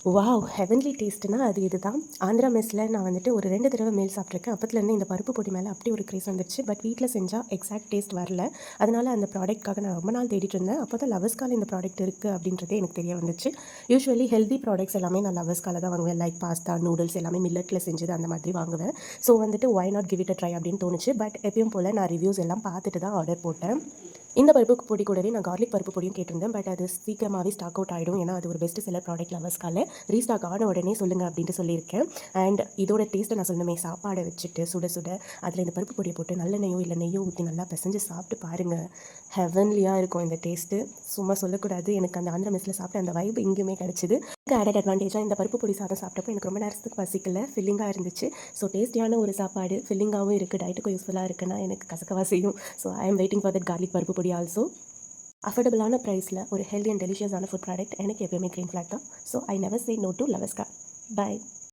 Wow! Heavenly டேஸ்ட்டுனா அது இதுதான். ஆந்திரா மெஸ்ல நான் வந்துட்டு ஒரு 2 தடவ மீல் சாப்பிட்டுருக்கேன். அப்பத்துலேருந்து இந்த பருப்பு பொடி மேல அப்படி ஒரு கிரேஸ் வந்துருச்சு. பட் வீட்ல செஞ்சா எக்ஸாக்ட் டேஸ்ட் வரல. அதனால அந்த ப்ராடக்ட்காக நான் ரொம்ப நாள் தேடிட்டு இருந்தேன். அப்போ தான் லவஸ்கால இந்த ப்ராடக்ட் இருக்கு அப்படின்றதே எனக்கு தெரிய வந்துச்சு. யூசுவலி ஹெல்தி ப்ராடக்ட்ஸ் எல்லாமே நான் லவஸ்கால தான் வாங்குவேன். லைக் பாஸ்தா, நூடுல்ஸ் எல்லாமே மில்லட்ல செஞ்சது அந்த மாதிரி வாங்குவேன். ஸோ வந்துட்டு why not give it a try அப்படின்னு தோணுச்சு. பட் எப்பயும் போல நான் ரிவ்யூஸ் எல்லாம் பார்த்துட்டு தான் ஆர்டர் போட்டேன். இந்த பருப்பு பொடி கூடவே நான் கார்லிக் பருப்பு பொடியும் கேட்டிருந்தேன். பட் அது சீக்கிரமாகவே ஸ்டாக் அவுட் ஆகிடும். ஏன்னா அது ஒரு பெஸ்ட் செல்லர் ப்ராடக்ட் லவஸ்கால. ரீஸ்டாக் ஆன உடனே சொல்லுங்கள் அப்படின்ட்டு சொல்லியிருக்கேன். அண்ட் இதோட டேஸ்ட்டை நான் சொல்லணுமே, சாப்பாடை வச்சுட்டு சுட சுட அதில் இந்த பருப்பு பொடியை போட்டு நல்லெண்ணெயோ இல்லை நெய்யோ ஊற்றி நல்லா பிசைஞ்சு சாப்பிட்டு பாருங்கள். ஹெவன்லியாக இருக்கும் இந்த டேஸ்ட்டு. சும்மா சொல்லக்கூடாது, எனக்கு அந்த ஆந்திரா மெஸ்ஸில் சாப்பிட்ட அந்த வைப் எங்கேயுமே கிடச்சிது. ஆடட் அட்வான்டேஜாக இந்த பருப்பு பொடி சாதம் சாப்பிட்டப்போ எனக்கு ரொம்ப நேரத்துக்கு பசிக்கல, ஃபில்லிங்காக இருந்துச்சு. ஸோ டேஸ்டியான ஒரு சாப்பாடு, ஃபில்லிங்காகவும் இருக்குது, டயட்டுக்கும் யூஸ்ஃபுல்லாக இருக்குன்னா எனக்கு கசக்கவா செய்யும். So I am waiting for that garlic பருப்பு பொடி ஆல்சோ. அஃபோர்டபுளான ப்ரைஸில் ஒரு ஹெல்தி அண்ட் டெலிஷியஸான ஃபுட் ப்ராடக்ட் எனக்கு எப்பயுமே க்ரீன் ஃப்ளாக் தான். So I never say no to லவஸ்கா. பை.